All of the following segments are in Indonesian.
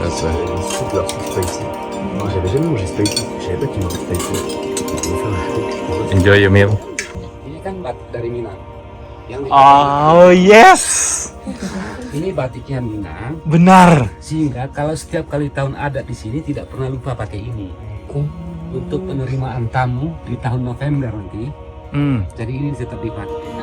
That's right. Toute leur soupe spicy. Moi, j'avais jamais mangé spicy. Je savais pas qu'ils mangeaient spicy. On va faire un truc. Enjoy your meal. Ini kan batik dari Minang. Yang di Oh yes, ini batiknya Minang. benar. Sehingga kalau setiap kali tahun ada di sini tidak pernah lupa pakai ini. Untuk penerimaan tamu di tahun November nanti. Jadi ini tetap dipakai.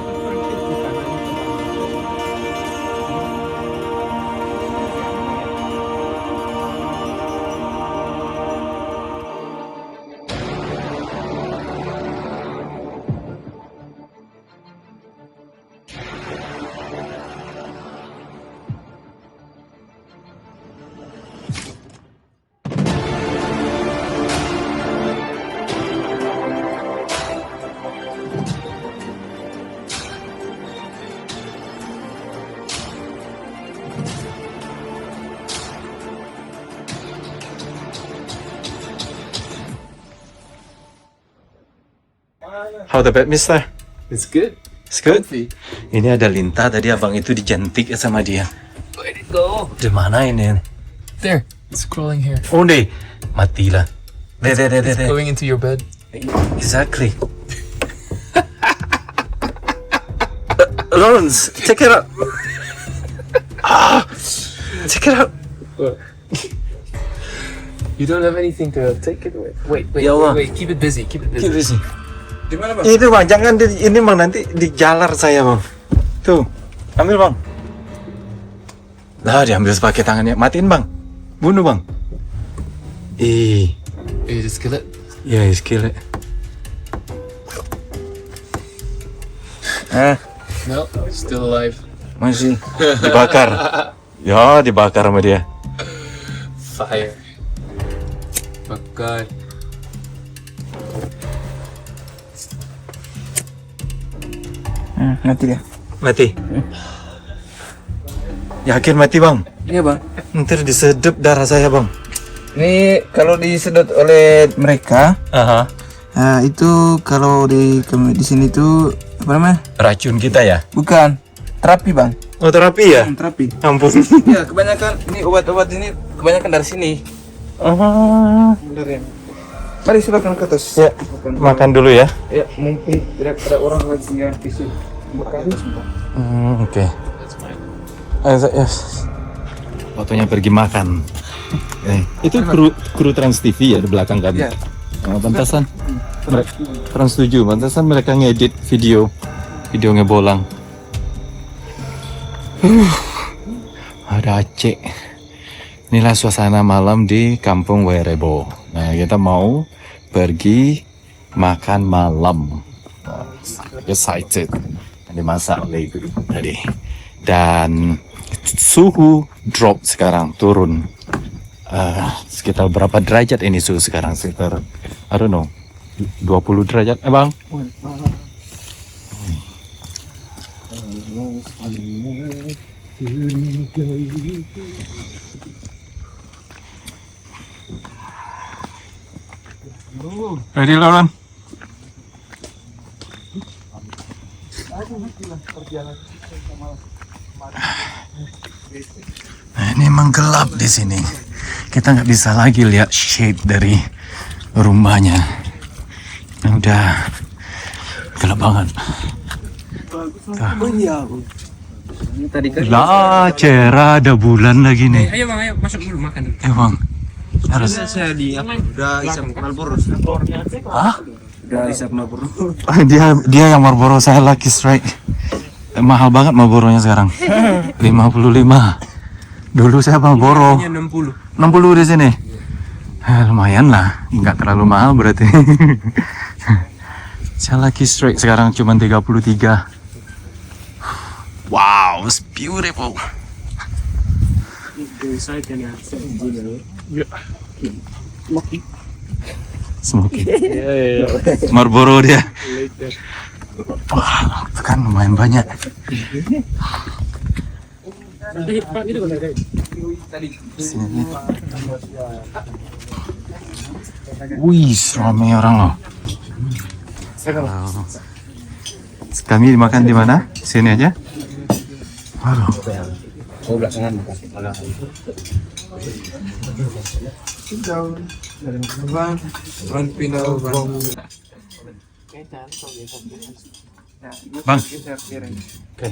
How the bed, Mister? It's good. It's good. Comfy. Ini ada Linta tadi abang itu dijentik ya sama dia. Where it go? Di mana ini? There, it's crawling here. Oh deh, matilah. There. Going into your bed. Exactly. Lawrence, check it out. Check it out. You don't have anything to take it with. Wait, Ya Allah. keep it busy, keep it busy. Give sih. Di mana, Bang? Itu bang, jangan ini bang, nanti dijalar saya bang. Tuh, ambil bang. Lah diambil pakai tangannya, matiin bang. Bunuh bang. You just kill it. Ya kill it. No, still alive. Masih dibakar. Ya dibakar sama dia. Fire. Oh God. Nanti dia. Mati. Yakin mati bang? Iya, Bang. Ntar disedep darah saya bang. Ini kalau disedot oleh mereka, Aha. nah itu kalau di sini tuh apa namanya? Racun kita ya? Bukan terapi, Bang. Oh terapi ya? Terapi. Ampun. Ya, kebanyakan ini obat-obat ini kebanyakan dari sini. Dari. Mari silakan ke atas. Ya, makan dulu ya. Ya, mungkin tidak ada orang lagi yang tisu. Makan. Oke. Yes. Waktunya pergi makan. Itu kru Trans TV ya di belakang kami. Ya. Oh, pantasan. Trans 7, pantasan mereka ngedit video ngebolang. Ada Aceh. Inilah suasana malam di Kampung Werebo. Nah, kita mau pergi makan malam. Excited. Dimasak oleh ibu tadi. Dan suhu drop sekarang, turun. Sekitar berapa derajat ini suhu sekarang? Sekitar, I don't know, 20 derajat, bang? Ready, Lauren? Nah, ini emang gelap di sini. Kita nggak bisa lagi lihat shade dari rumahnya. Udah gelap banget. Oh iya, Bang. Ini tadi kan Lah, cerah ada bulan lagi nih. Ayo Bang, ayo masuk dulu makan. Bang, harus. saya udah isap Marlboro. Hah? Udah isap Marlboro. Dia yang Marlboro, saya Lucky Strike. Mahal banget Marlboronya sekarang. 55. Dulu saya Marlboro 60. 60 di sini. Lumayan lah, nggak terlalu mahal berarti. Saya Lucky Strike sekarang cuma 33. Wow, it's beautiful. Smoky. Marlboro dia. Wah, itu kan lumayan banyak. Sini. Wih, ramai orang loh. Kami makan di mana? Sini aja. Waduh. Oh, belakangan kasih belakangan. Bang, oke.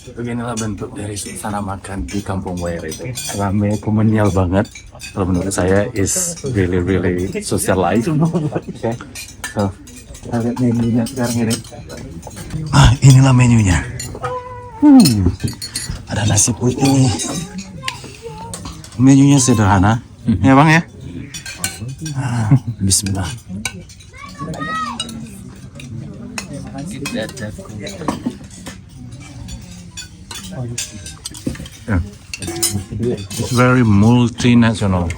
Beginilah bentuk dari suasana makan di Kampung Were itu. Rame, komunal banget. Kalau menurut saya is really socialized. Oke. So, kita lihat menunya sekarang ini. Ah, inilah menunya. Ada nasi putih. Menunya sederhana, ya bang ya. Ah, Bismillah. Yeah. It's very multinational.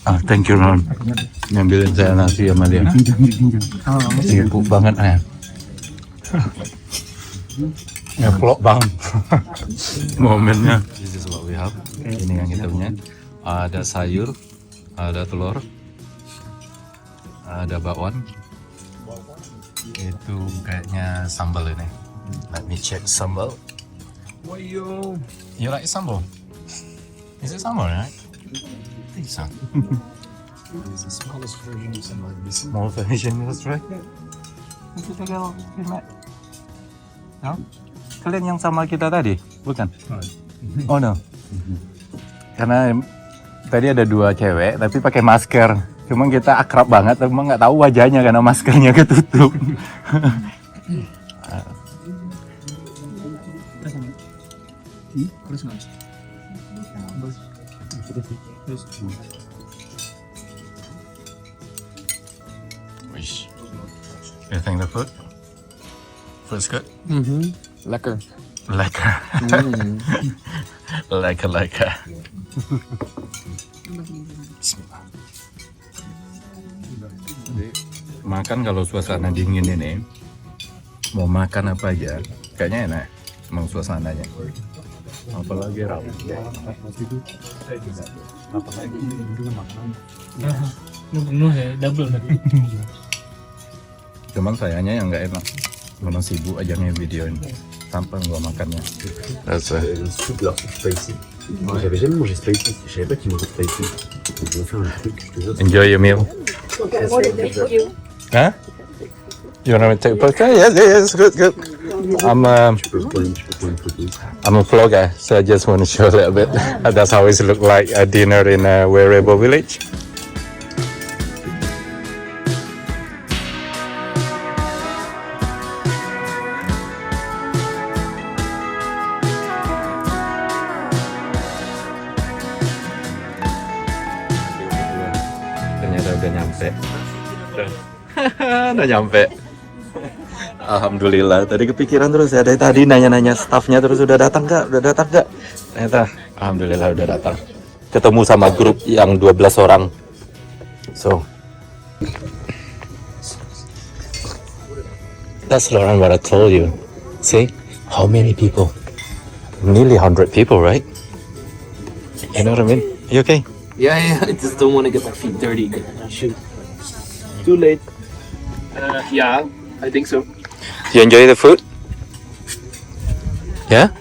Ah, thank you Ron. Ngambilin saya nasi sama dia. Empuk banget ya. Ngeplok bang. Momennya. This is what we have. Ini yang kita punya. Ada sayur, ada telur, ada bakwan. Itu kayaknya sambal ini. Let me check sambal. You like sambal? Is it sambal, right? I think so. It's the smallest version of sambal. Small version, that's right. No? Kalian yang sama kita tadi, bukan? Oh no. Karena tadi ada dua cewek, tapi pakai masker. Cuma kita akrab banget, tapi nggak tahu wajahnya karena maskernya ketutup. Wish. You think the food? Food's good? Lekker. Lekker. Lekker. Bismillah. Jadi, makan kalau suasana dingin ini, mau makan apa aja, kayaknya enak. Emang suasananya. Apalagi rawon. Penuh ya, double. Cuman sayangnya yang nggak enak. Memang sibuk aja nih videoin. Tanpa gua makannya. That's it. Toute leur soupe spicy. Moi, j'avais jamais mangé spicy. Je savais pas qu'ils mangeaient spicy. Donc, je vais faire un truc, je te jure. Enjoy your meal. Huh? You wanna take a podcast? Yes, good. I'm Tu peux prendre une photo. I'm a vlogger, so I just want to show a little bit. That's how it look like a dinner in a Werebo village. Ternyata udah nyampe. Udah nyampe. Alhamdulillah. Tadi kepikiran terus ya. Dari tadi nanya-nanya staffnya terus udah datang nggak? Ternyata alhamdulillah udah datang. Ketemu sama grup yang 12 orang. So that's Lauren what I told you. See how many people? Nearly 100 people, right? You know what I mean? You okay? Yeah, I just don't want to get my feet dirty. Shoot. Too late. Yeah, I think so. You enjoy the food? Yeah?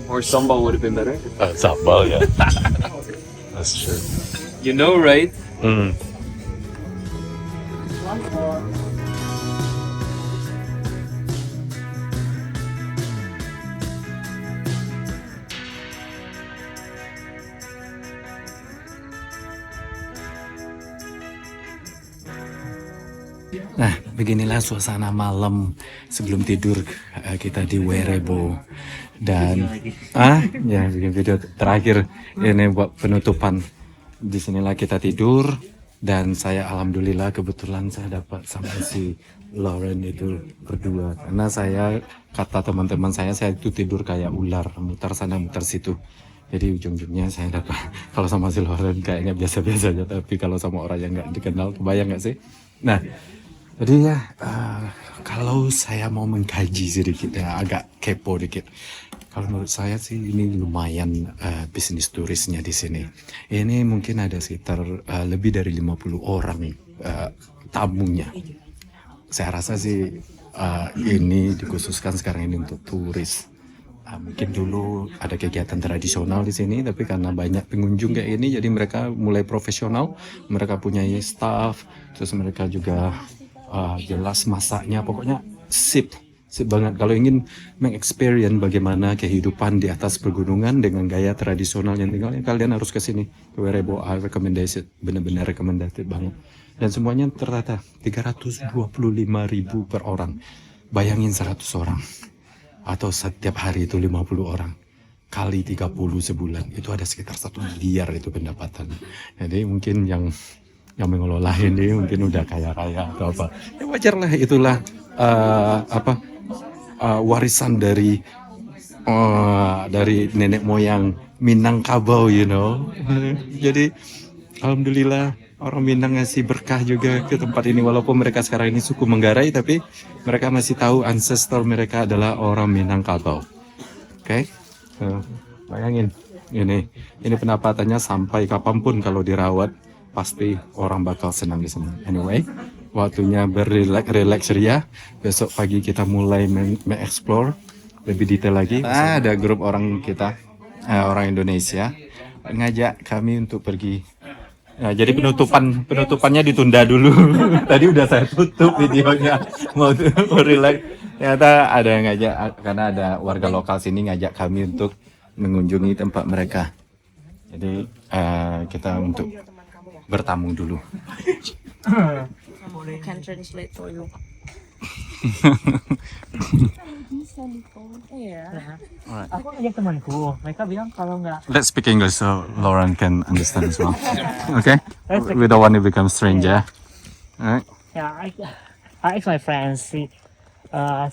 Or sambal would have been better. Sambal, yeah. That's true. You know, right? Mm. Nah, beginilah suasana malam sebelum tidur kita di Werebo. Dan ya bikin video terakhir ini buat penutupan. Disinilah kita tidur dan saya alhamdulillah kebetulan saya dapat sama si Lauren itu berdua. Karena saya kata teman-teman saya itu tidur kayak ular, mutar sana mutar situ. Jadi ujung-ujungnya saya dapat kalau sama si Lauren kayaknya biasa-biasa aja, tapi kalau sama orang yang nggak dikenal kebayang nggak sih? Nah, jadi ya kalau saya mau mengkaji sedikit ya agak kepo dikit. Kalau menurut saya sih ini lumayan bisnis turisnya di sini. Ini mungkin ada sekitar lebih dari 50 orang tamunya. Saya rasa sih ini dikhususkan sekarang ini untuk turis. Mungkin dulu ada kegiatan tradisional di sini, tapi karena banyak pengunjung kayak ini, jadi mereka mulai profesional. Mereka punya staff, terus mereka juga jelas masaknya. Pokoknya sip banget. Kalau ingin mengexperience bagaimana kehidupan di atas pegunungan dengan gaya tradisional yang tinggalnya, kalian harus ke sini. Ke Werebo, I recommendation, benar-benar recommended banget. Dan semuanya tertata 325.000 per orang. Bayangin 100 orang. Atau setiap hari itu 50 orang. Kali 30 sebulan. Itu ada sekitar 1 miliar itu pendapatan. Jadi mungkin yang mengelola ini mungkin udah kaya-kaya atau apa. Ya wajar lah, itulah warisan dari nenek moyang Minangkabau, you know. Jadi alhamdulillah orang Minang ngasih berkah juga ke tempat ini, walaupun mereka sekarang ini suku Manggarai, tapi mereka masih tahu ancestor mereka adalah orang Minangkabau. Oke? Bayangin ini pendapatannya sampai kapanpun kalau dirawat pasti orang bakal senang di sini. Anyway, waktunya berrelaks ria. Besok pagi kita mulai mengeksplor lebih detail lagi. Ada grup orang kita, orang Indonesia, ngajak kami untuk pergi. Nah, jadi penutupannya ditunda dulu. Tadi udah saya tutup videonya, mau relax. Ternyata ada yang ngajak, karena ada warga lokal sini ngajak kami untuk mengunjungi tempat mereka. Jadi kita untuk bertamu dulu. I can translate for you. Alright. Aku ngajak temanku, mereka bilang kalau nggak. Let's speak English so Lauren can understand as well. Okay? We don't want to become stranger. Alright. Yeah, I asked my friends.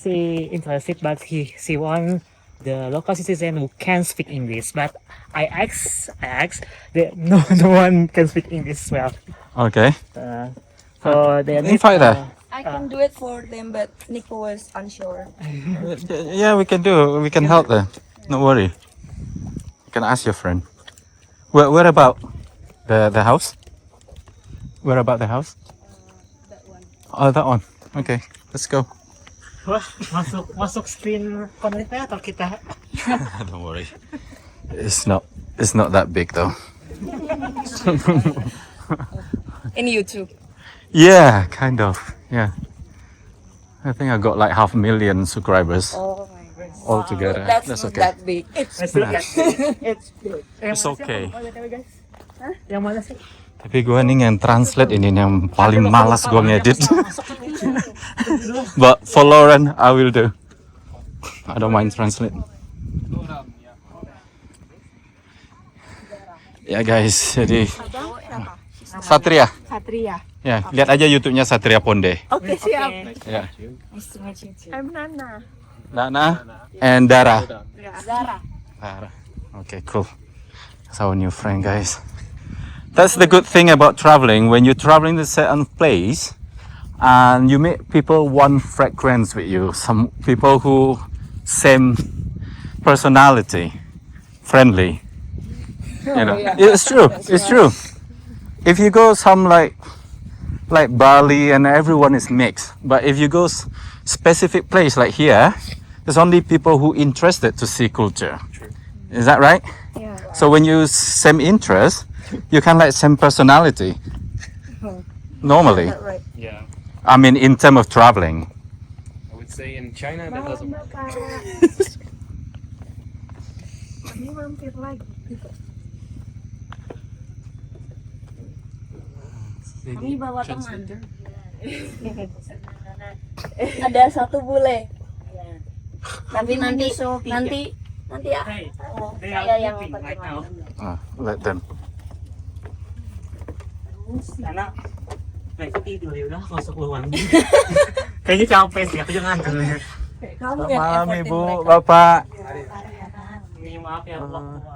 She interested, but she want the local citizen who can speak English. But I asked that no one can speak English as well. Okay. So they Invite her. I can do it for them, but Nico was unsure. Yeah, we can do. We can help them. Don't worry. You can ask your friend. Where about the house? Where about the house? That one. Oh, that one. Okay, let's go. Wah, masuk screen connectnya atau kita? Don't worry. It's not that big though. In YouTube. Yeah, kind of. Yeah. I think I got like 500,000 subscribers Oh my god. all together. That's That's not okay. that big. Let's look at it. It's good. It's okay. Guys? Yang mana sih? Tapi gue nih yang translate ini yang paling malas gue ngedit. But for Lauren, I will do. I don't mind translate. Ya guys, jadi Satria. Satria. Ya, lihat aja YouTube-nya Satria Ponde. Oke, siap. Ya. Nice to meet you too. I'm Nana. Nana and Dara. Zara. Dara. Okay, cool. That's our new friend, guys. That's the good thing about traveling. When you're traveling to a certain place, and you meet people one frequency with you, some people who same personality, friendly. You know, it's true. It's true. If you go some like Bali and everyone is mixed, but if you go specific place like here, there's only people who interested to see culture. Is that right? Yeah. So when you same interest, you can like same personality. Normally, Right. Yeah. I mean in terms of traveling. I would say in China that doesn't work. Ini mampir lagi. Kami bawa teman. Ada satu bule. Tapi nanti ya. Saya yang terima. Let them. Karena mereka tidur ya udah masuk luar. Kayaknya capek sih, aku jangan nganter. Kamu yang Malam effortin Ibu, mereka. Bapak. Ini maaf ya, Bapak.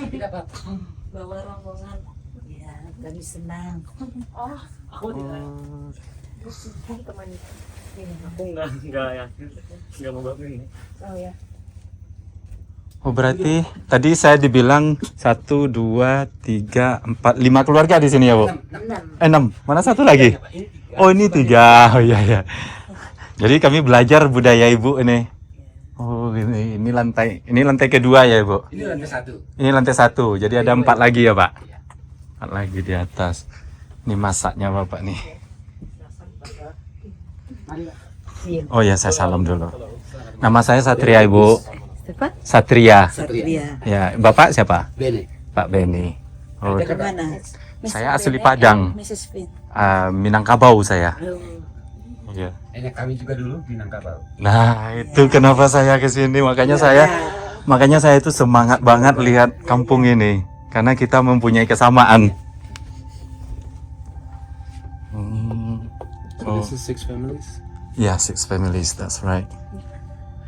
Tidak apa-apa. Bawa rombongan. Ya, kami senang. Oh, Aku tidak. teman. Aku enggak ya. Enggak mau bangun ini. Oh ya. Oh berarti tadi saya dibilang 1, 2, 3, 4, 5 keluarga di sini ya Bu? 6. Mana satu lagi? Oh ini 3. Oh iya ya. Jadi kami belajar budaya Ibu ini. Oh ini lantai kedua ya Ibu? Ini lantai 1. Ini lantai 1. Jadi ada 4 lagi ya Pak? 4 lagi di atas. Ini masaknya Bapak nih. Oh ya saya salam dulu. Nama saya Satria Ibu. Siapa? Satria. Satria. Ya, Bapak siapa? Bene. Pak Beni. Oh, Dari mana? saya asli Padang. Mrs. Fit. Minangkabau saya. Oh. Iya. Ini kami juga dulu Minangkabau. Nah, itu kenapa saya ke sini. Makanya saya itu semangat banget lihat kampung ini karena kita mempunyai kesamaan. So this is 6 families. Ya, 6 families, that's right.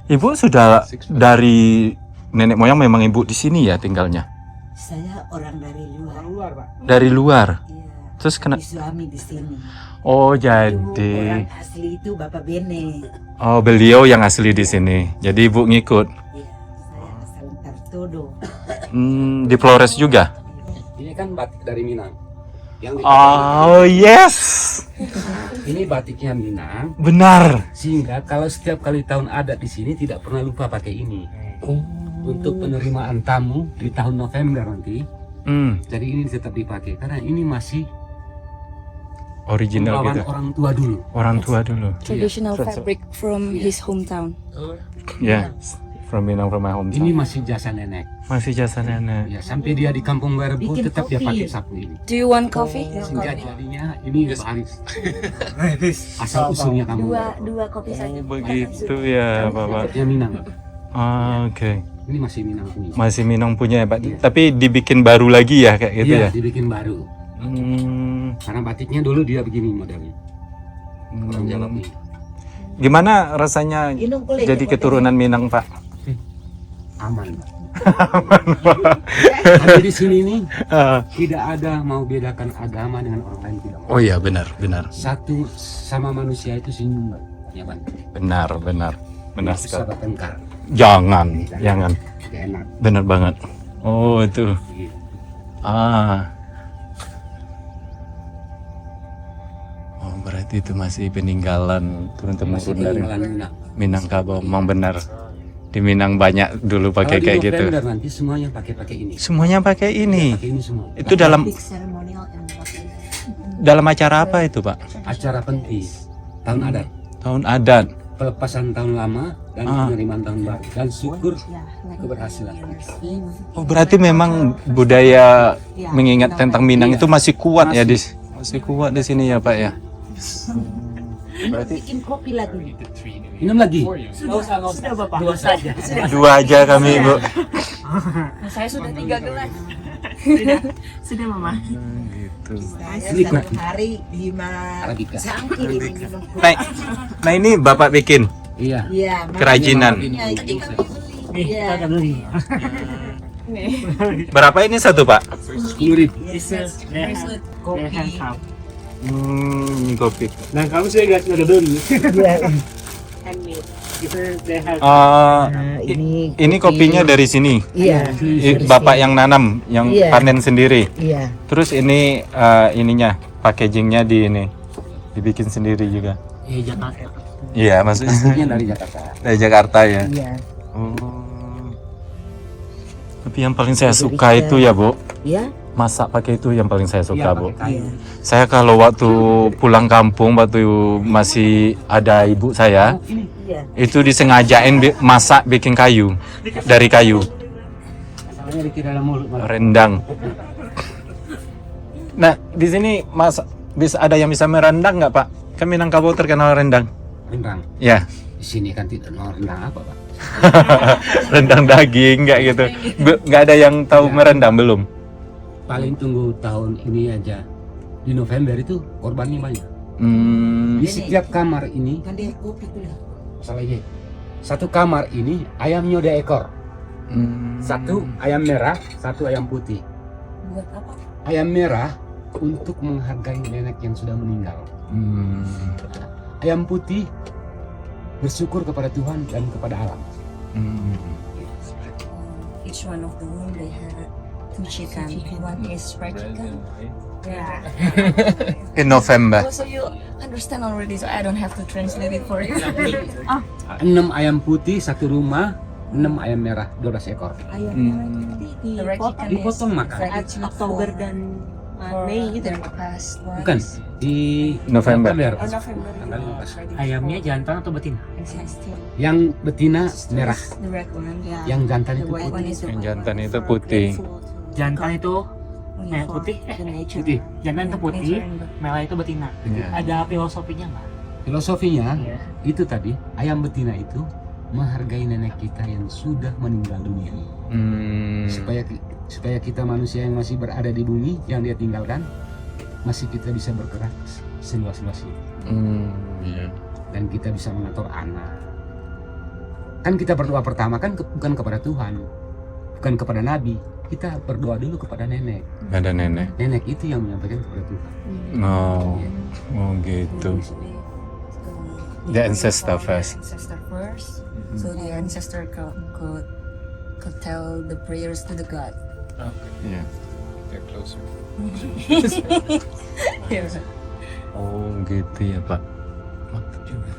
Ibu sudah dari nenek moyang memang ibu di sini ya tinggalnya? Saya orang dari luar. Dari luar. Iya. Terus Tapi suami di sini. Oh, Itu jadi orang asli itu Bapak Bene. oh beliau yang asli di sini. Jadi ibu ngikut. Iya, saya asal Tartodo. Di Flores juga. Ini kan batik dari Minang. Yang di Oh, yes. ini batiknya Minang. Benar. Sehingga kalau setiap kali tahun adat di sini tidak pernah lupa pakai ini. Untuk penerimaan tamu di tahun November nanti. Jadi ini tetap dipakai karena ini masih Original pembawaan gitu. orang tua dulu. Orang tua dulu. Traditional fabric from his hometown. Ya. From Minang, from my hometown. Ini masih jasa nenek. Masih jasa nenek. Ya, sampai dia di kampung Werebo Bikin tetap dia kopi. pakai sapu ini. Do you want coffee? Sehingga jadinya ini bahan asal usulnya kamu. Dua kopi saja. Oh, begitu ya, Bapak. Batiknya Minang. Oke. Ini masih Minang punya. Masih Minang punya ya, Pak. Tapi dibikin baru lagi ya kayak gitu Iya, ya. dibikin baru. Karena batiknya dulu dia begini modelnya. Orang Jawa ini. Gimana rasanya Inung kulit. jadi keturunan Minang, Pak? Aman. Tapi di sini nih tidak ada mau bedakan agama dengan orang lain tidak mau. Oh iya, benar. Satu sama manusia itu senyum, ya Bang. Benar Bisa sekali. bertengkar, Jangan. tidak enak. Benar banget. Oh, itu. Gitu. Oh, berarti itu masih peninggalan turun-temurun Masih dari peninggalan Minang. Minangkabau. Memang benar. Di Minang banyak dulu pakai Kalau kayak di gitu. November nanti semuanya pakai ini. Semuanya pakai ini. Pakai ini semua. Itu dalam Big ceremonial and acara apa itu, Pak? Acara penting tahun adat, Tahun adat. pelepasan tahun lama dan penerimaan tahun baru dan syukur keberhasilan. Oh, berarti memang budaya mengingat tentang Minang itu masih kuat ya masih kuat di sini ya, Pak ya. Berarti bikin kopi lagi. Minum lagi. Sudah Bapak. Dua saja. dua aja kami, Bu. Saya sudah 3 gelas. Sudah Mama. Gitu. Saya Ini satu hari 5 Arabica. cangkir ini minum kopi. Nah ini Bapak bikin Iya. Iya, kerajinan. makanya ini kami beli. Nih, kita akan beli. Berapa ini satu, Pak? 10.000. This is Kopi. Kopi. Nah, kamu sudah lihat sudah beli. Handmade. Ini kopinya dari sini. Iya. Bapak yang nanam, yang Iya. panen sendiri. Iya. Terus ini ininya, packagingnya dibikin sendiri juga. Jakarta. Iya, maksudnya Aslinya dari Jakarta. dari Jakarta ya. Iya. Oh. Tapi yang paling saya suka itu ya, Bu. Iya. Masak pakai itu yang paling saya suka, Bu. Kayu. Saya kalau waktu pulang kampung, waktu masih ada ibu saya, Iya. itu disengajain masak bikin kayu, dari kayu, Masalahnya dikira dalam mulut malah. rendang. Nah, di sini bisa ada yang bisa merendang nggak, Pak? Kan Minangkabau terkenal rendang. Rendang. Ya, Di sini kan tidak mau rendang apa, Pak? rendang daging nggak gitu. Nggak ada yang tahu merendang belum? Paling tunggu tahun ini aja. Di November itu korbannya banyak. Di setiap kamar ini, Kan dia kopi tuh. masalahnya satu kamar ini ayamnya udah ekor. Satu ayam merah, satu ayam putih. Buat apa? Ayam merah untuk menghargai nenek yang sudah meninggal. Ayam putih bersyukur kepada Tuhan dan kepada alam. each one of the room they had two chicken. One is fried chicken. Yeah. In November. Oh, so you understand already, so I don't have to translate it for you. 6 ayam putih satu rumah, 6 ayam merah 12 ekor. Ayam The red chicken is Dipotong makan. fried Oktober dan Mei gitu. the past one. Bukan di November. Oh, November. Tanggal 15. Ayamnya jantan atau betina? Yang betina merah, The red one. Yeah. yang jantan The itu white one putih. is the Yang jantan itu putih. Jantan itu only for putih. the nature. Putih. Jantan itu putih, merah itu betina. Iya. Ada filosofinya nggak? Filosofinya Iya. itu tadi, ayam betina itu menghargai nenek kita yang sudah meninggal dunia. Supaya kita manusia yang masih berada di bumi yang dia tinggalkan, masih kita bisa bergerak seluas-luasnya. Iya. Dan kita bisa mengatur anak. Kan kita berdoa pertama kan bukan kepada Tuhan, bukan kepada Nabi. Kita berdoa dulu kepada nenek. Ada nenek. Nenek itu yang menyampaikan kepada Tuhan. Oh gitu. The ancestor first. Ancestor first. So the ancestor could tell the prayers to the God. Iya. They're closer. Yeah. Oh gitu ya Pak. Mantap juga.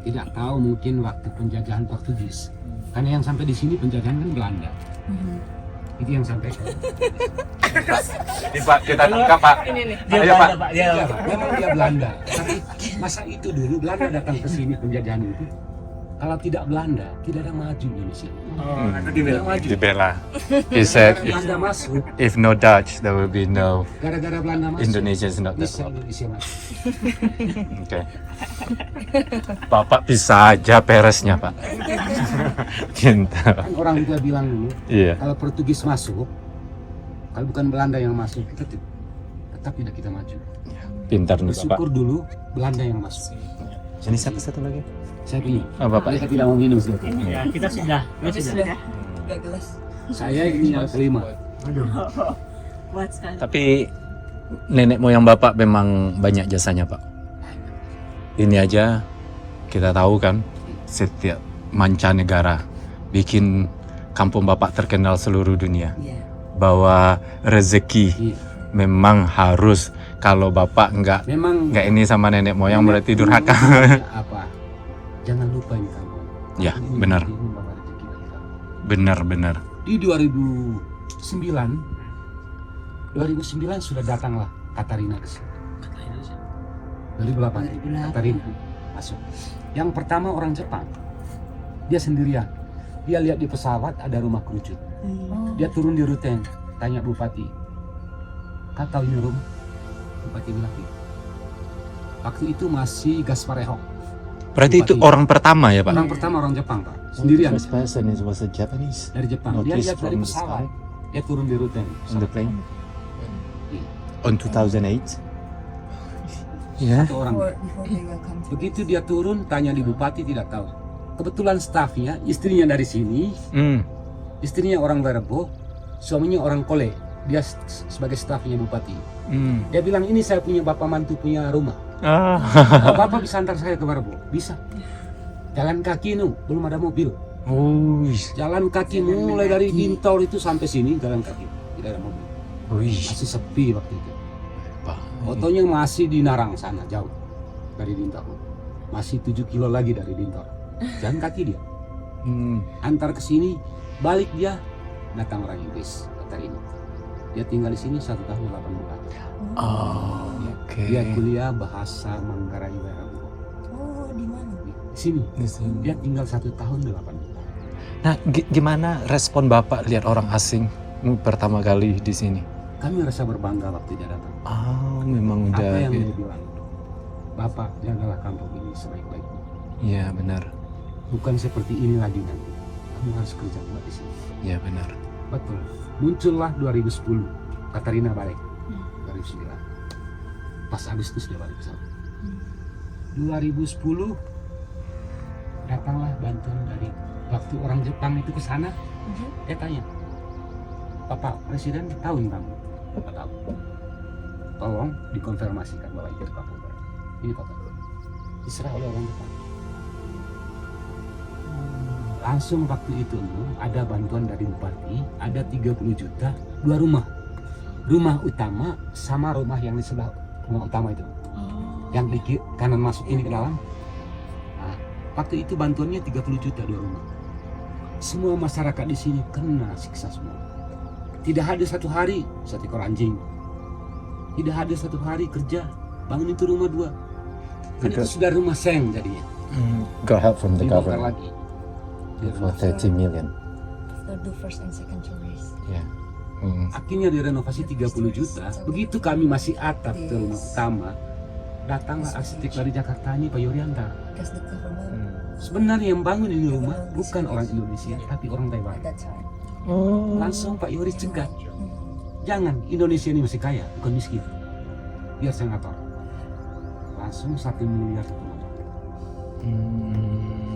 Tidak tahu mungkin waktu penjajahan Portugis. Karena yang sampai di sini penjajahan kan Belanda. Itu yang sampai. Ini Pak, kita tangkap Pak. Ayo Pak. Pak. Dia Memang dia Belanda. Tapi masa itu dulu Belanda datang ke sini penjajahan itu. Kalau tidak Belanda, tidak ada maju Indonesia. Dibela. He said Belanda masuk, if no Dutch there will be no gara-gara Belanda masuk. Indonesia is not Bisa developed. Indonesia masuk. Oke. Bapak bisa aja peresnya Pak. Pintar. Kan orang tua bilang dulu, Iya. kalau Portugis masuk, kalau bukan Belanda yang masuk, kita tetap tidak kita maju. Pintar nih Bapak. Bersyukur dulu Belanda yang masuk. Ini siapa satu lagi? Saya punya. Oh, Bapak. Mereka tidak mau minum sudah. Ya, kita sudah. Sudah. 3 gelas. Saya ini yang kelima. Buat sekali. Tapi nenek moyang Bapak memang banyak jasanya Pak. Ini aja kita tahu kan setiap mancanegara bikin kampung Bapak terkenal seluruh dunia. Iya. Bahwa rezeki Iya. memang harus, kalau Bapak Memang nggak ini sama nenek moyang berarti durhaka. Apa? Jangan lupa ini kamu. Ya, Ini benar. rezeki membawa rezeki bagi kamu. Benar-benar. Di 2009 sudah datanglah Katarina ke sini. 2008 Katarina masuk. Yang pertama orang Jepang. Dia sendirian. Dia lihat di pesawat ada rumah kerucut. Dia turun di ruteng, tanya Bupati, "Kau tahu ini rumah?" Bupati bilang, "Iya." Waktu itu masih Gaspareho. Berarti itu Bupati. orang pertama ya Pak? Orang pertama orang Jepang, Pak. Sendirian person was a Japanese dari Jepang. Dia lihat dari pesawat. Dia turun di ruteng. on the plane on 2008. Ya. Satu orang. Before they will come to Begitu dia turun, tanya di Bupati tidak tahu. Kebetulan stafnya, istrinya dari sini, istrinya orang Werebo, suaminya orang Kole. Dia sebagai stafnya Bupati. Dia bilang, ini saya punya bapak mantu punya rumah. Oh, bapak bisa antar saya ke Werebo? Bisa. Jalan kaki nu, belum ada mobil. Jalan kaki mulai dari Dintor itu sampai sini jalan kaki, tidak ada mobil. Masih sepi waktu itu. Fotonya masih di Narang sana, jauh dari Dintor. Masih 7 kilo lagi dari Dintor. Jalan kaki dia. Antar ke sini, balik dia, datang orang Inggris, Katarina. Dia tinggal di sini 1 tahun 8 bulan. Oh, oke. Dia kuliah bahasa Manggarai Werebo. Oh, di mana? Di sini. Dia tinggal 1 tahun 8 bulan. Nah, gimana respon Bapak lihat orang asing pertama kali di sini? Kami rasa berbangga waktu dia datang. Memang Apa udah. yang dia bilang? Bapak, jagalah kampung ini sebaik-baiknya. Iya benar. Bukan seperti ini lagi nanti. Kamu harus kerja buat di sini. Iya benar. Betul. Muncullah 2010. Katarina balik. 2009. Pas Agustus dia balik ke sana. 2010 datanglah bantuan dari waktu orang Jepang itu ke sana. Dia tanya, "Bapak Presiden tahu ini kamu?" Bapak tahu. Tolong dikonfirmasikan bahwa itu Bapak. Ini Bapak. Diserah oleh orang Jepang. Langsung waktu itu ada bantuan dari bupati, ada 30 juta, 2 rumah. Rumah utama sama rumah yang di sebelah rumah utama itu. Yang di kanan masuk ini ke dalam. Nah, waktu itu bantuannya 30 juta 2 rumah. Semua masyarakat di sini kena siksa semua. Tidak ada satu hari satu ekor anjing. Tidak ada satu hari kerja bangun itu rumah 2. Kan itu sudah rumah seng jadinya. Got help from the Dibongkar government lagi. for 30 million. After the first and second tours. Yeah. Akhirnya direnovasi 30 juta. Begitu kami masih atap ke rumah utama, datanglah arsitek dari Jakarta ini Pak Yorianta. Because the government Sebenarnya yang bangun ini rumah bukan orang Indonesia, tapi orang Taiwan. at that time. Langsung Pak Yori cegat. Jangan, Indonesia ini masih kaya, bukan miskin. Biar saya ngatur. Langsung 1 miliar itu.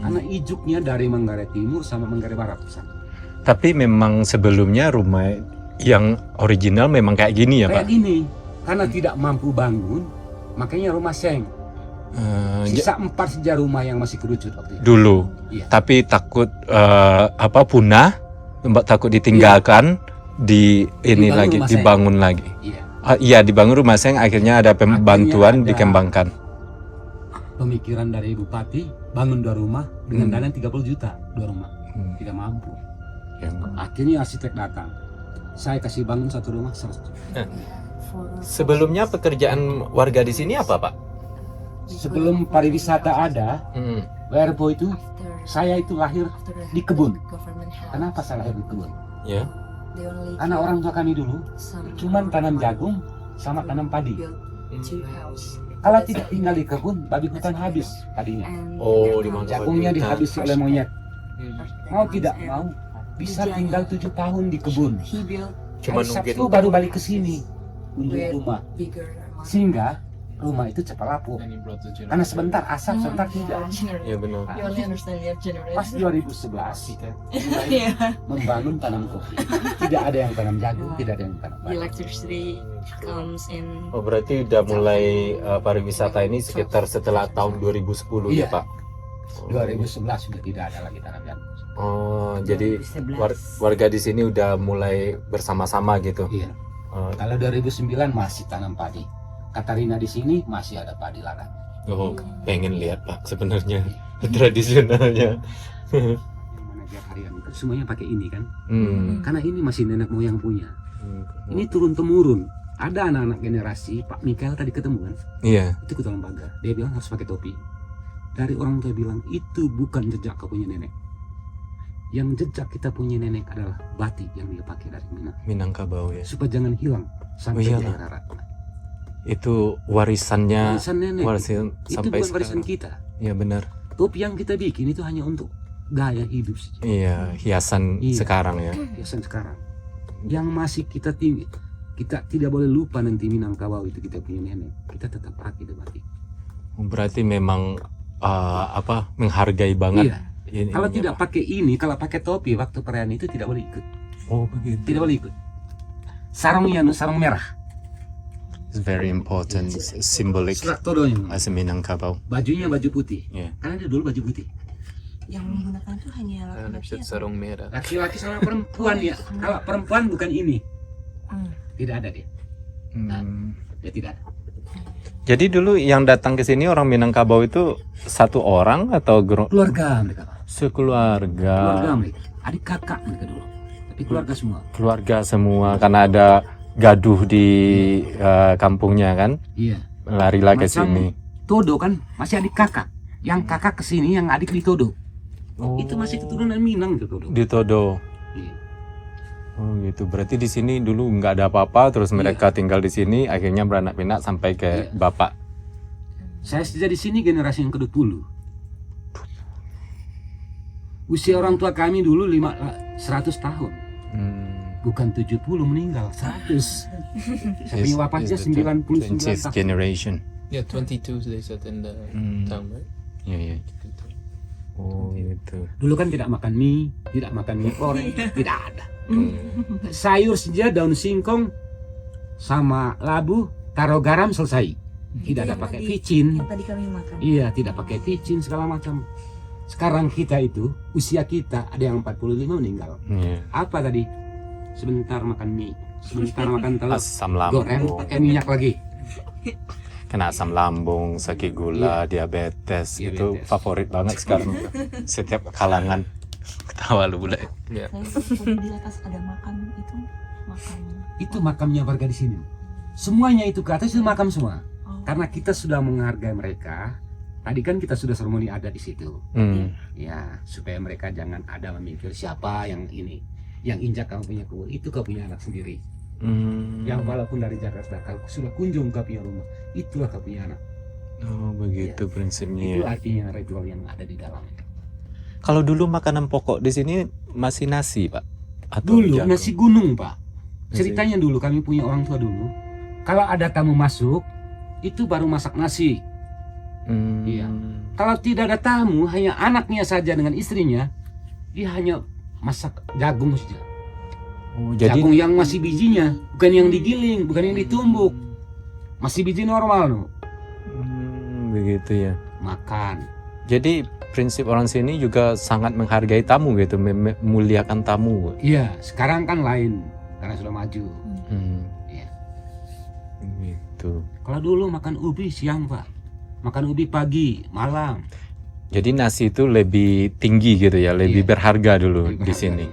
Karena ijuknya dari Manggarai Timur sama Manggarai Barat sana. Tapi memang sebelumnya rumah yang original memang kayak gini ya Kayak Pak? gini, karena tidak mampu bangun, makanya rumah seng. Sisa 4 saja rumah yang masih kerucut waktu itu. Dulu. Iya. Tapi takut punah, takut ditinggalkan, ini Dibangun lagi rumah seng. dibangun lagi. Iya. Iya, dibangun rumah seng, akhirnya ada bantuan ada- dikembangkan. Pemikiran dari bupati bangun 2 rumah dengan dana 30 juta 2 rumah. Tidak mampu. Akhirnya arsitek datang. Saya kasih bangun 1 rumah 100 juta. Sebelumnya pekerjaan warga di sini apa Pak? Sebelum pariwisata ada, Werebo itu saya itu lahir di kebun. Kenapa saya lahir di kebun? Ya. Karena orang tua kami dulu cuman tanam jagung sama tanam padi. Kalau tidak tinggal di kebun, babi hutan habis padinya. Oh, dimakan Jagungnya babi hutan. dihabisi oleh monyet. Mau tidak mau, bisa tinggal 7 tahun di kebun. Cuma Hari nungguin. Sabtu baru balik ke sini untuk rumah. Bigger Sehingga rumah itu cepat lapuk. Karena sebentar asap, sebentar tidak. Ya benar. You only understand your generation. Pas 2011 mulai membangun tanam kopi. Tidak ada yang tanam jagung, tidak ada yang tanam The padi. electricity comes in. Oh, berarti udah mulai pariwisata ini sekitar setelah tahun 2010 ya Iya. Pak? 2011 sudah tidak ada lagi tanam jagung. Oh, jadi warga di sini udah mulai bersama-sama gitu. Iya. Oh, Kalau 2009 masih tanam padi. Katarina di sini masih ada padi ladang. oh, pengen lihat Pak sebenarnya tradisionalnya. Manajer harian itu semuanya pakai ini kan. Hmm. Karena ini masih nenek moyang punya. Ini turun temurun. Ada anak-anak generasi Pak Mikael tadi ketemu kan. Iya. Itu ketua lembaga. Dia bilang harus pakai topi. Dari orang tua bilang itu bukan jejak kau punya nenek. Yang jejak kita punya nenek adalah batik yang dia pakai dari Minang. Minangkabau ya. Supaya jangan hilang sampai Oh, iya. di akhirat. Itu warisannya Warisan nenek. warisan Itu sampai bukan warisan sekarang. kita. Iya benar. Topi yang kita bikin itu hanya untuk gaya hidup saja. Iya, hiasan Iya. sekarang ya. Hiasan sekarang. Yang masih kita tinggi. Kita tidak boleh lupa nanti Minangkabau itu kita punya nenek. Kita tetap pakai itu batik. Berarti memang menghargai banget. Iya. Ini, Kalau tidak pakai ini, kalau pakai topi waktu perayaan itu tidak boleh ikut. Oh begitu. Tidak boleh ikut. Sarungnya sarung merah. It's very important, symbolic Serat todonya. as a Minangkabau. Bajunya baju putih. Iya. Karena dia dulu baju putih. Yang menggunakan itu hanya laki-laki atau sarung merah. Laki-laki sama perempuan ya. Kalau perempuan bukan ini. Tidak ada dia. Dia tidak ada. Jadi dulu yang datang ke sini orang Minangkabau itu satu orang atau Keluarga mereka, Pak. sekeluarga? Keluarga mereka. Adik kakak mereka dulu. Tapi keluarga semua. Keluarga semua karena ada gaduh di kampungnya kan, Iya. larilah ke Macam sini. Todo kan masih adik kakak. Yang kakak kesini, yang adik di Todo. Itu masih keturunan Minang itu Todo. Di Todo. Iya. Oh gitu. Berarti di sini dulu nggak ada apa-apa, terus mereka tinggal di sini, akhirnya beranak pinak sampai ke Iya. bapak. Saya sejak di sini generasi yang ke-20. Usia orang tua kami dulu 100 tahun. Bukan 70 meninggal, 100. Sampai wafatnya 99 20th tahun. generation. Yeah, 22 they said in the town, right? Iya iya. Oh gitu. Dulu kan tidak makan mie goreng, tidak ada. Sayur saja daun singkong sama labu, taruh garam selesai. Tidak ada pakai vicin. Yang tadi kami makan. Iya, tidak pakai vicin segala macam. Sekarang kita itu, usia kita ada yang 45 meninggal. Iya. Apa tadi? Sebentar makan mie, sebentar makan telur, Asam goreng lambung, pakai minyak lagi. kena asam lambung, sakit gula, diabetes, itu Diabetes. favorit banget sekarang. Setiap kalangan ketawa lu bule. Yeah. Tadi di atas ada makam itu, makam. Itu makamnya warga di sini. Semuanya itu ke atas itu makam semua. Oh. Karena kita sudah menghargai mereka. Tadi kan kita sudah seremoni adat di situ. Hmm. Ya, supaya mereka jangan ada memikir siapa yang ini. Yang injak kamu punya kubur, itu kau punya anak sendiri. Hmm. Yang walaupun dari Jakarta, kalau sudah kunjung kau punya rumah, itulah kau punya anak. Oh begitu Itu prinsipnya. artinya ritual yang ada di dalam. Kalau dulu makanan pokok di sini masih nasi, Pak? Atau Dulu jagung? nasi gunung, Pak. Nasi- Ceritanya dulu kami punya orang tua dulu. Kalau ada tamu masuk, itu baru masak nasi. Hmm. Iya. Kalau tidak ada tamu, hanya anaknya saja dengan istrinya, dia hanya masak jagung saja. Oh, jadi Jagung yang masih bijinya, bukan yang digiling, bukan yang ditumbuk. Masih biji normal, no. Begitu ya. Makan. Jadi prinsip orang sini juga sangat menghargai tamu gitu, memuliakan tamu. Iya, sekarang kan lain karena sudah maju. Hmm. Iya. Gitu. Kalau dulu makan ubi siang, Pak. Makan ubi pagi, malam. Jadi nasi itu lebih tinggi gitu ya, lebih Iya. berharga dulu Lebih di berharga. sini.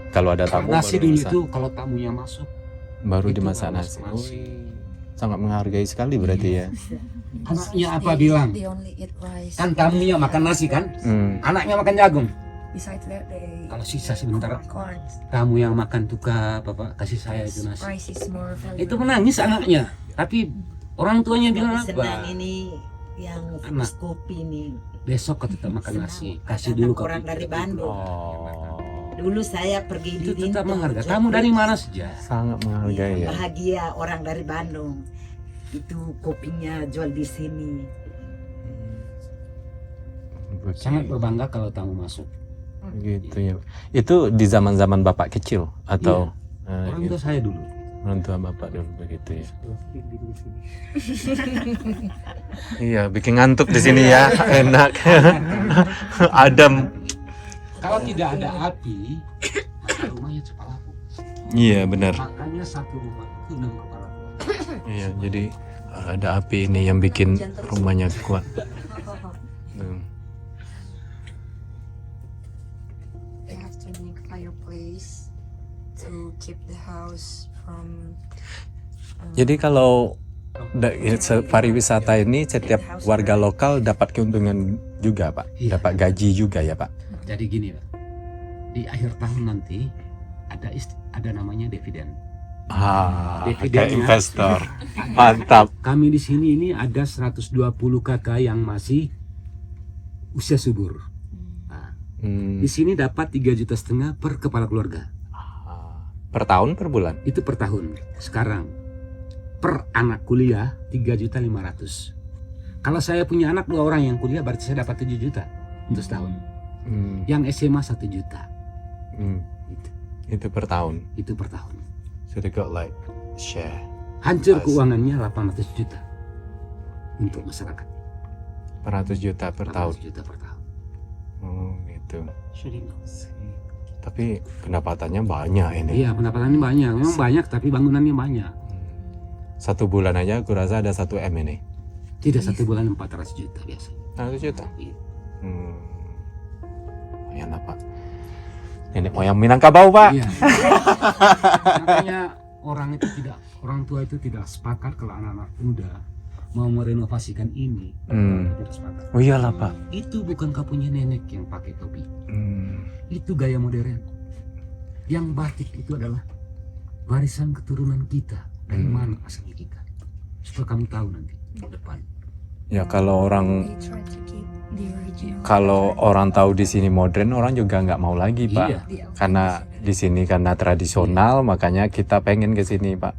Kalau ada tamu Nasi baru dulu dimasak. itu kalau tamunya masuk, Baru itu dimasak baru nasi. masak Oh, nasi. sangat menghargai sekali berarti ya. Anaknya apa They- bilang? They only eat rice. Kan tamunya makan nasi kan? Hmm. Anaknya makan jagung. Besides that, they Kalau sisa sebentar, corn. kamu yang makan tukar, Bapak kasih saya itu nasi. Rice is more valuable. Itu menangis anaknya, tapi orang tuanya bilang Senang apa? ini yang Anak. fokus kopi nih. Besok kau tetap makan nasi, kasih Datang dulu kau orang pikir dari dulu. Bandung. Oh, Dulu saya pergi Itu di tetap Bintang, menghargai. Jogja. Kamu dari mana saja? sangat menghargai ya. Bahagia orang dari Bandung. Itu kopinya jual di sini. Sangat berbangga kalau tamu masuk. Gitu ya. Itu di zaman-zaman Bapak kecil atau Orang tua saya dulu. orang tua Bapak dulu begitu ya. Iya, bikin ngantuk di sini ya. Enak. Adem. Kalau tidak ada api, maka rumahnya cepat laku. Iya, benar. Makanya satu rumah itu 6 kepala. Iya, jadi ada api ini yang bikin rumahnya kuat. They have to make fireplace to keep the house from. Jadi kalau pariwisata ini setiap warga lokal dapat keuntungan juga, Pak. Iya. Dapat gaji juga ya, Pak. Jadi gini, Pak. Di akhir tahun nanti ada namanya dividen. Dividennya. Kayak investor. Mantap. Kami di sini ini ada 120 kakak yang masih usia subur. Nah, di sini dapat 3,5 juta per kepala keluarga. Per tahun, per bulan? Itu per tahun. Sekarang per anak kuliah 3,5 juta. Kalau saya punya anak 2 orang yang kuliah berarti saya dapat 7 juta untuk setahun. Yang SMA 1 juta. Itu per tahun. Itu per tahun. So they got like share. Hancur As- keuangannya 800 juta untuk masyarakat. 400 juta per tahun. 800 juta per tahun. Oh, gitu. Tapi pendapatannya banyak ini. Iya, pendapatannya banyak. Memang banyak tapi bangunannya banyak. Satu bulan aja aku rasa ada 1 M ini. Tidak satu bulan 400 juta biasanya. 100 juta. Iya. Lumayan lah, Pak. Nenek moyang Minangkabau, Pak. Iya. Makanya orang tua itu tidak sepakat kalau anak-anak muda mau merenovasikan ini. Tidak sepakat. Oh iyalah, Pak. Itu bukan kau punya nenek yang pakai topi. Itu gaya modern. Yang batik itu adalah warisan keturunan kita. Dari mana asalnya kita? Supaya kamu tahu nanti ke depan. Ya kalau orang They try to keep the original. kalau orang tahu di sini modern, orang juga nggak mau lagi, Pak. Iya. Karena di sini karena tradisional, makanya kita pengen ke sini, Pak.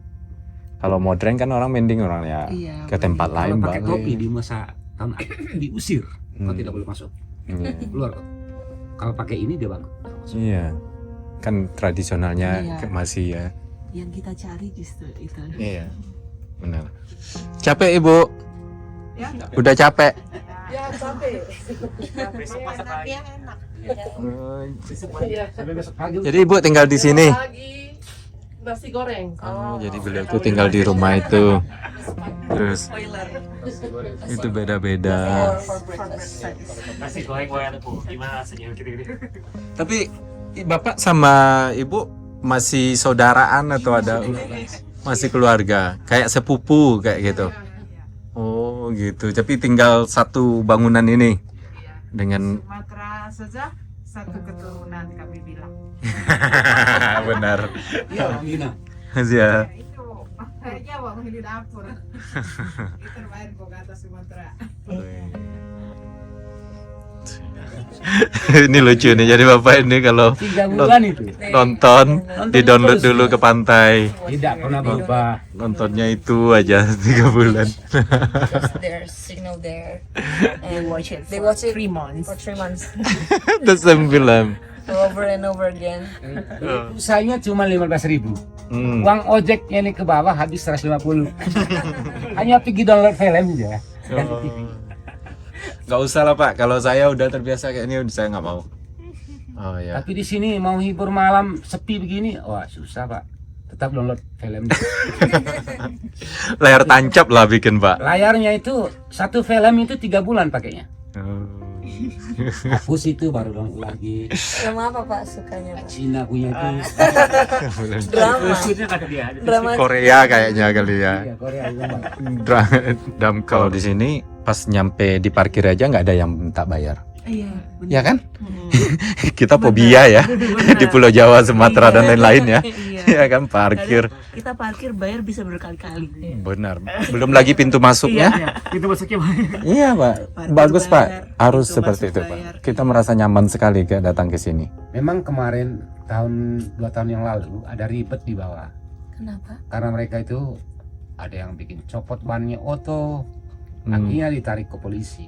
Kalau modern kan orang mending orang ya Iya, ke tempat Kalau lain, pakai balik. topi di masa tahun diusir, kau tidak boleh masuk. Iya. Keluar kau. Kalau pakai ini dia bagus. Masuk. Iya. Kan tradisionalnya Iya. masih ya. Yang kita cari justru itu. Iya. Benar. Capek, Ibu? Udah capek? Sampai besok pagi. Jadi ibu tinggal di sini. Nasi goreng. Oh, jadi beliauku tinggal di rumah itu. Terus itu beda-beda. Nasi goreng gimana rasanya gitu-gitu. Tapi bapak sama ibu masih saudaraan atau ada masih keluarga? Kayak sepupu kayak gitu. Oh, gitu. Tapi tinggal satu bangunan ini dengan Sumatera saja satu keturunan kami bilang. benar. Iya, Bang Yuna. Ya. Itu kayaknya waktu di dapur. Itu terbaik kok kata Sumatera. Ini lucu nih. Jadi bapak ini kalau 3 bulan itu. nonton di-download dulu ke pantai. Tidak pernah berubah. Nontonnya itu aja 3 bulan. Because there's signal there. And they watch it 3 months. for 3 months. Terus saya bilang, Over and over again. Usahanya cuma 15.000. hmm, Uang ojeknya ini ke bawah habis 150. Hanya pergi download film aja. Ganti TV. nggak usah lah Pak. Kalau saya udah terbiasa kayak ini, saya nggak mau. Oh ya. Tapi di sini mau hibur malam sepi begini, wah susah Pak. Tetap download film. Layar tancap lah bikin Pak. Layarnya itu satu film itu 3 bulan pakainya. Oh. Hapus itu baru download lagi. Film apa Pak sukanya Pak? Cina punya itu. Drama. Drama. Korea kayaknya kali ya. Iya, Korea juga. Kalau di sini pas nyampe di parkir aja nggak ada yang minta bayar. Iya, benar. Ya kan? Kita fobia ya di Pulau Jawa, Sumatera dan lain-lain ya. Iya. Ya kan parkir. Kita parkir bayar bisa berkali-kali. Benar. Belum lagi pintu masuknya. Pintu masuknya banyak. Iya Pak. Parkir Bagus Pak. bayar, Harus pintu seperti masuk itu bayar. Pak. Kita merasa nyaman sekali kayak datang ke sini. Memang kemarin 2 tahun yang lalu ada ribet di bawah. Kenapa? Karena mereka itu ada yang bikin copot bannya oto, Hmm. akhirnya ditarik ke polisi.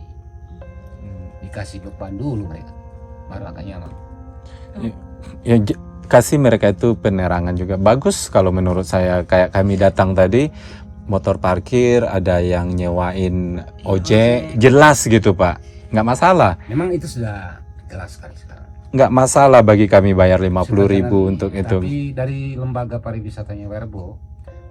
Dikasih beban dulu mereka, baru akan nyaman. Ya, kasih mereka itu penerangan juga bagus kalau menurut saya. Kayak kami datang tadi, motor parkir, ada yang nyewain ojek, jelas gitu Pak, nggak masalah. Memang itu sudah jelas sekali sekarang. Nggak masalah bagi kami bayar 50.000 Sudah untuk jalan. itu. Tapi dari lembaga pariwisatanya Werebo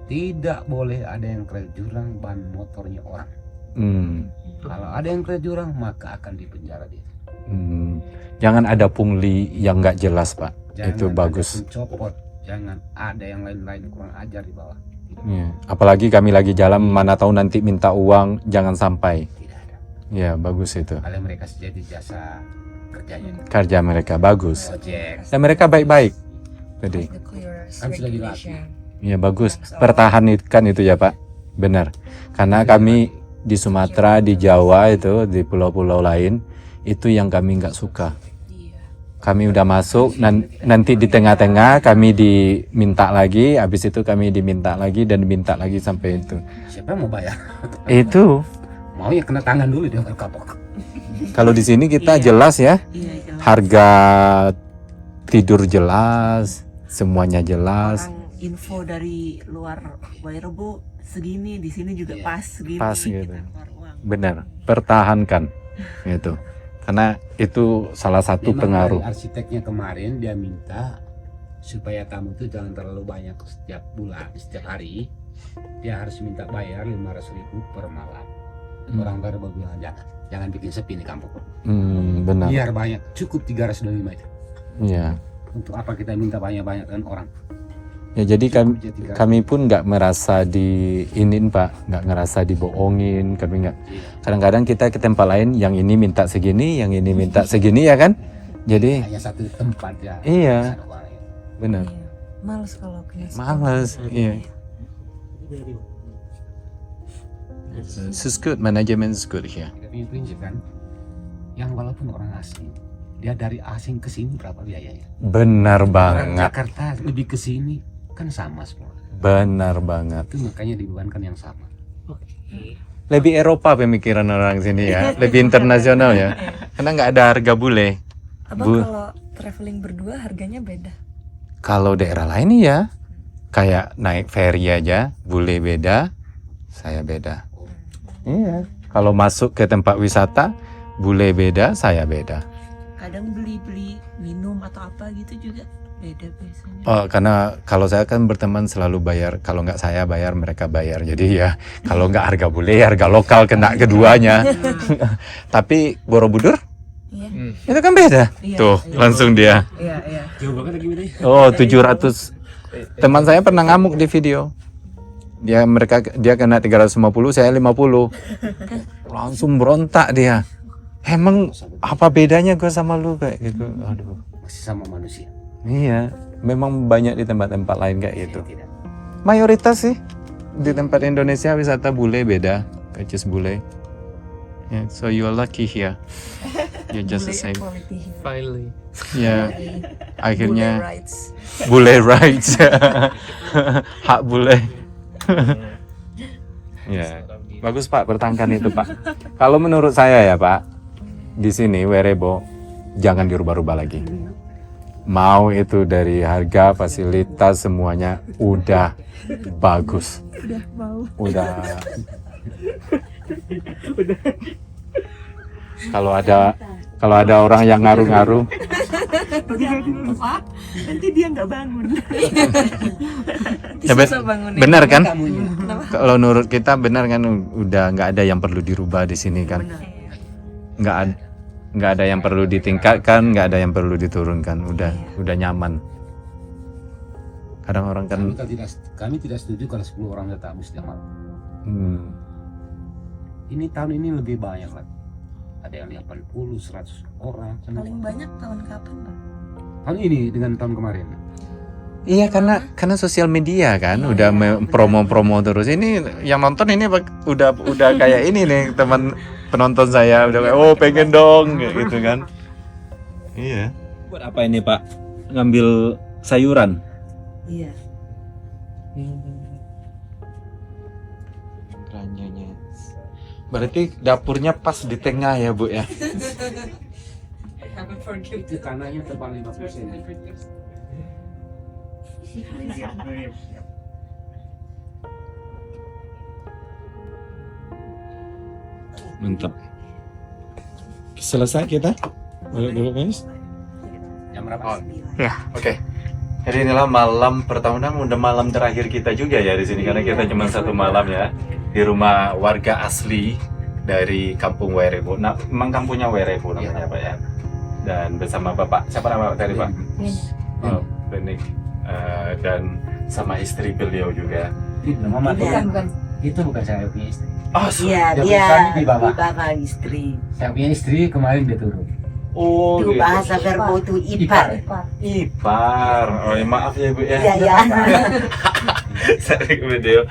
tidak boleh ada yang ke jurang ban motornya orang. Hmm. Kalau ada yang ke jurang maka akan dipenjara dia. Hmm. Jangan ada pungli yang nggak jelas Pak. Itu Jangan bagus. ada pencopot, jangan ada yang lain-lain kurang ajar di bawah. Ya. Apalagi kami lagi jalan, mana tahu nanti minta uang, jangan sampai. Tidak ada. Ya bagus itu. Kalian mereka jadi jasa kerjanya. Kerja mereka bagus. Ojek. Dan mereka baik-baik. Jadi, The clearest Kan sudah dilatih. regulation. ya bagus. Pertahankan itu ya Pak. Benar. Karena kami di Sumatera, di Jawa itu, di pulau-pulau lain, itu yang kami nggak suka. Iya. Kami udah masuk, nanti di tengah-tengah kami diminta lagi, habis itu kami diminta lagi dan diminta lagi sampai itu. Siapa yang mau bayar? Itu Mau ya kena tangan dulu dia baru kapok. kalau di sini kita jelas ya, Iya, jelas. harga tidur jelas, semuanya jelas. Orang info dari luar Werebo segini, di sini juga Iya. pas segini. Pas gitu. Kita keluar uang. Benar, pertahankan itu. Karena itu salah satu Memang pengaruh. dari arsiteknya kemarin dia minta supaya tamu itu jangan terlalu banyak setiap bulan, setiap hari. Dia harus minta bayar 500.000 per malam. Orang baru bilang jangan bikin sepi nih kampung. Benar. Biar banyak, cukup 325 itu. Iya. Untuk apa kita minta banyak-banyak kan orang? Ya jadi Cukup aja 300. kami pun nggak merasa diinin Pak, nggak ngerasa dibohongin, kami nggak. Iya. Kadang-kadang kita ke tempat lain, yang ini minta segini, yang ini minta segini ya kan? Jadi Hanya satu tempat ya. Iya. Sana orang ya. benar, Iya. Males kalau kena males, iya. This is good, management is good here. Kita punya prinsip kan, yang walaupun orang asing, dia dari asing ke sini berapa biayanya? Benar Orang banget, Jakarta lebih ke sini kan sama semua. benar banget. Itu makanya dibebankan yang sama. Lebih Eropa pemikiran orang sini ya, lebih internasional ya. Karena nggak ada harga bule. Abang Bu. kalau traveling berdua harganya beda. Kalau daerah lain ya, kayak naik ferry aja, bule beda, saya beda. Iya. Kalau masuk ke tempat wisata, bule beda, saya beda. Kadang beli minum atau apa gitu juga beda biasanya. Oh, karena kalau saya kan berteman selalu bayar, kalau nggak saya bayar mereka bayar. Jadi ya kalau nggak harga bule, harga lokal kena keduanya. Tapi Borobudur Iya. itu kan beda. Iya, Tuh iya. langsung dia. Iya, iya. Jauh banget lagi ini. Oh 700. Teman saya pernah ngamuk di video. Dia kena 350, saya 50. Langsung berontak dia. Emang apa bedanya gue sama lu kayak gitu? Aduh. Masih sama manusia. Iya, memang banyak di tempat-tempat lain kayak gitu. Tidak. Mayoritas sih di tempat Indonesia wisata bule beda, which is bule. Yeah, so you are lucky here. You're just the same. Quality. Finally. Ya, akhirnya Bule rights. bule rights, hak bule. Ya, bagus Pak pertahankan itu Pak. Kalau menurut saya ya Pak, di sini Werebo jangan dirubah-rubah lagi. Mau itu dari harga, fasilitas semuanya udah bagus. Udah mau. Udah. Kalau ada orang yang ngaruh-ngaruh, Nanti dia nggak bangun. ya, Susah bangunnya. benar kan? Kamunya. Kalau menurut kita benar kan, udah nggak ada yang perlu dirubah di sini kan? Nggak ada yang perlu ditingkatkan, nggak ada yang perlu diturunkan. Udah nyaman. Kadang orang kan, Kami tidak setuju kalau 10 orang datang setiap malam. hmm, Ini tahun ini lebih banyak lah. Ada yang 80, 100 orang. Paling banyak tahun kapan, Pak? Tahun ini dengan tahun kemarin. iya karena sosial media kan, udah promo-promo terus. Ini yang nonton ini udah kayak ini nih teman penonton saya udah kayak oh pengen dong kayak gitu kan. Iya. Buat apa ini Pak? Ngambil sayuran. Iya. Keranjanya. Berarti dapurnya pas di tengah ya Bu ya? Itu tanahnya tebal 50 cm. Mantap. Selesai kita? Balik dulu guys. Jam berapa? Oke. Jadi inilah malam pertama dan udah malam terakhir kita juga ya di sini karena kita cuma satu malam ya di rumah warga asli dari Kampung Werebo. Nah, memang kampungnya Werebo namanya Pak ya. Dan bersama Bapak, siapa nama Bapak tadi Pak? Oh, Benik. Dan sama istri beliau juga. Mama Iya. bukan. Itu bukan saya punya istri. Oh, Iya, Yang dia besar di di bawah. bawah istri. Saya punya istri kemarin dia turun. oh Itu gitu. bahasa verbo itu ipar. Ipar. Oh, ya, maaf ya Bu ya. Iya, iya. Saya video.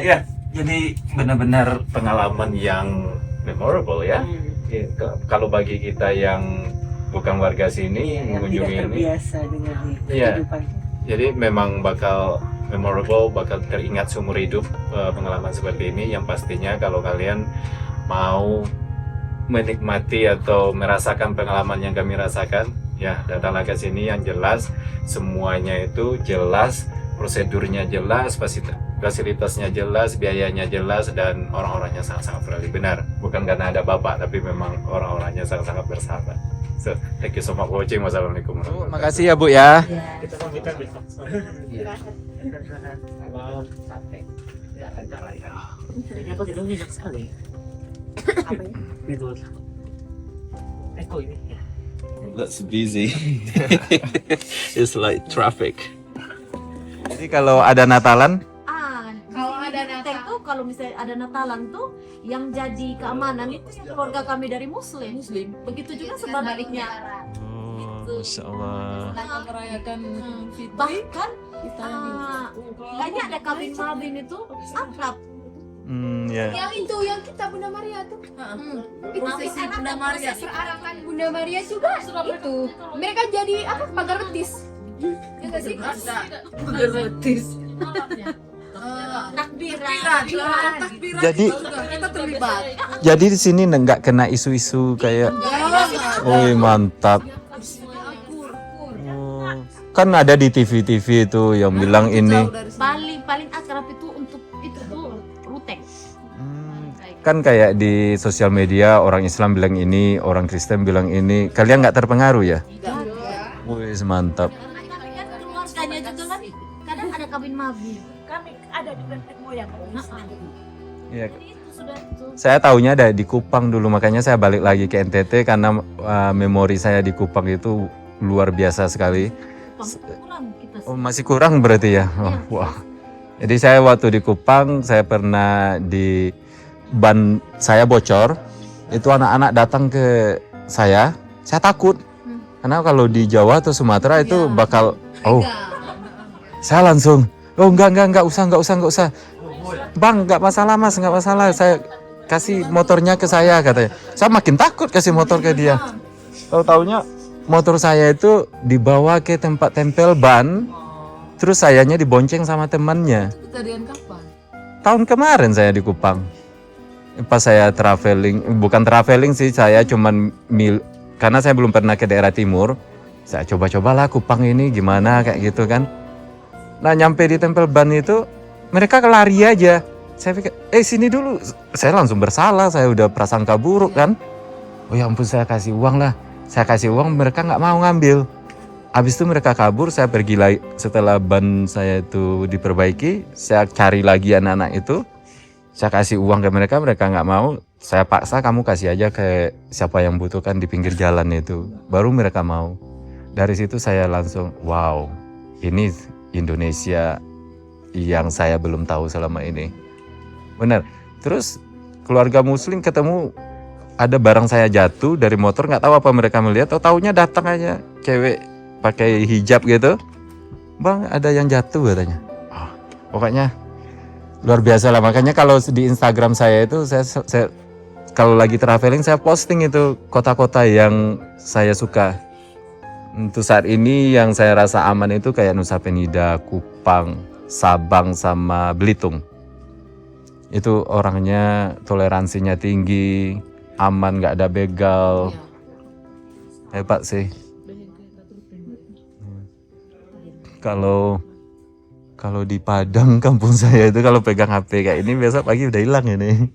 Ya, jadi benar-benar pengalaman yang memorable ya. Ya, kalau bagi kita yang bukan warga sini Yang tidak mengunjungi ini, terbiasa dengan Iya. kehidupan. jadi memang bakal memorable, bakal teringat seumur hidup pengalaman seperti ini. Yang pastinya kalau kalian mau menikmati atau merasakan pengalaman yang kami rasakan, ya datanglah ke sini. Yang jelas semuanya itu jelas, prosedurnya jelas, fasilitasnya jelas, biayanya jelas, dan orang-orangnya sangat-sangat friendly. Benar, bukan karena ada bapak, tapi memang orang-orangnya sangat-sangat bersahabat. So, thank you so much for watching. Wassalamualaikum warahmatullahi wabarakatuh. Makasih ya Bu ya. Aku tidak banyak sekali. Apa ya? Itu. Eko ini. That's busy. It's like traffic. Jadi kalau ada Natalan, Kalau ada Natal tuh, kalau misalnya ada Natalan tuh yang jadi keamanan itu keluarga kami dari Muslim. Begitu juga sebaliknya. Masya Allah. merayakan Bahkan kayaknya ada kabin mabin itu akrab. Ya. yang itu yang kita Bunda Maria tuh. Itu Prosesi sih Bunda Maria. perarakan Bunda Maria juga itu. Mereka jadi apa? Pagar betis. Ya nggak sih? Pagar betis. Takbiran. Jadi Kita terlibat. jadi di sini nggak kena isu-isu kayak, wih mantap. Kan ada di TV-TV itu yang bilang ini. Paling akrab itu untuk itu tuh ruteng. kan kayak di sosial media orang Islam bilang ini, orang Kristen bilang ini. Kalian nggak terpengaruh ya? Wih, mantap. Kami kan keluarganya juga kan kadang ada kawin mabu. Kami ada di nenek moyang. Iya. Jadi itu sudah itu. Saya taunya ada di Kupang dulu, makanya saya balik lagi ke NTT karena memori saya di Kupang itu luar biasa sekali. Kurang kita sih. Oh, masih kurang berarti ya? Oh, wah. Jadi saya waktu di Kupang, saya pernah di ban saya bocor, itu anak-anak datang ke saya takut. Karena kalau di Jawa atau Sumatera itu bakal, saya langsung, enggak usah. Bang, enggak masalah mas, enggak masalah. Saya kasih motornya ke saya katanya. Saya makin takut kasih motor ke dia. Tahu-taunya motor saya itu dibawa ke tempat tempel ban, terus sayanya dibonceng sama temannya. Kejadian kapan? Tahun kemarin saya di Kupang. Pas saya bukan traveling sih, saya cuman karena saya belum pernah ke daerah timur. Saya coba-cobalah Kupang ini gimana kayak gitu kan. Nah, nyampe di tempel ban itu mereka lari aja. Saya pikir, sini dulu. Saya langsung bersalah, saya udah prasangka buruk kan. Oh ya ampun, saya kasih uang lah. Saya kasih uang, mereka nggak mau ngambil. Habis itu mereka kabur, saya pergi lagi. Setelah ban saya itu diperbaiki, saya cari lagi anak-anak itu. Saya kasih uang ke mereka, mereka nggak mau. Saya paksa, kamu kasih aja ke siapa yang butuhkan di pinggir jalan itu. Baru mereka mau. Dari situ saya langsung, wow, ini Indonesia yang saya belum tahu selama ini. Benar. Terus keluarga muslim ketemu, ada barang saya jatuh dari motor, nggak tahu apa mereka melihat, taunya datang aja cewek pakai hijab gitu. Bang, ada yang jatuh katanya. Pokoknya luar biasa lah. Makanya kalau di Instagram saya itu saya kalau lagi traveling saya posting itu kota-kota yang saya suka. Untuk saat ini yang saya rasa aman itu kayak Nusa Penida, Kupang, Sabang sama Belitung. Itu orangnya toleransinya tinggi, aman, nggak ada begal. Hebat sih. Kalau di Padang kampung saya itu kalau pegang HP kayak ini besok pagi udah hilang ini.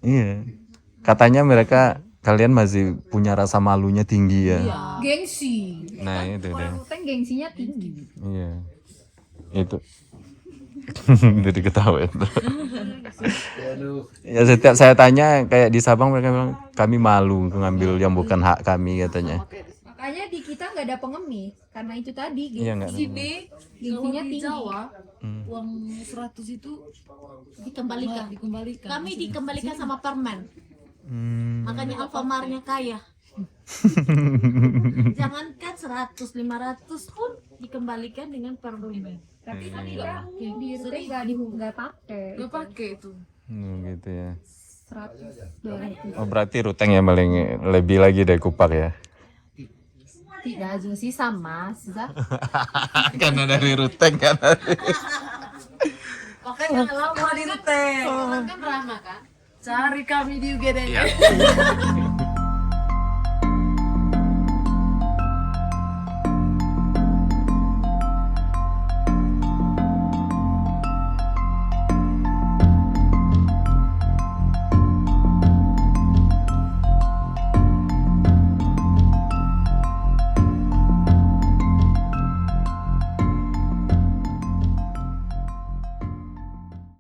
Iya. Katanya kalian masih punya rasa malunya tinggi ya. Gengsi. Nah, itu deh. Ruteng gengsinya tinggi. Iya. Itu. Jadi ketawa itu. Ya setiap saya tanya kayak di Sabang mereka bilang kami malu ngambil yang bukan hak kami katanya. Makanya di kita nggak ada pengemis karena itu tadi Iya, nggak ada. gengsinya tinggi. Uang 100 itu Dikembalikan. dikembalikan. Kami dikembalikan sama permen. Makanya Alfamartnya kaya. Jangankan 100, 500 pun dikembalikan dengan permen. Tapi di Ruteng nggak pakai. Gak pakai itu. Gitu ya. 100, 200. Oh berarti Ruteng yang paling lebih lagi dari Kupang ya? Tidak aja sih sama, Karena dari Ruteng kan. Makanya lama di Ruteng. Kan ramah kan? Cari kami di UGD.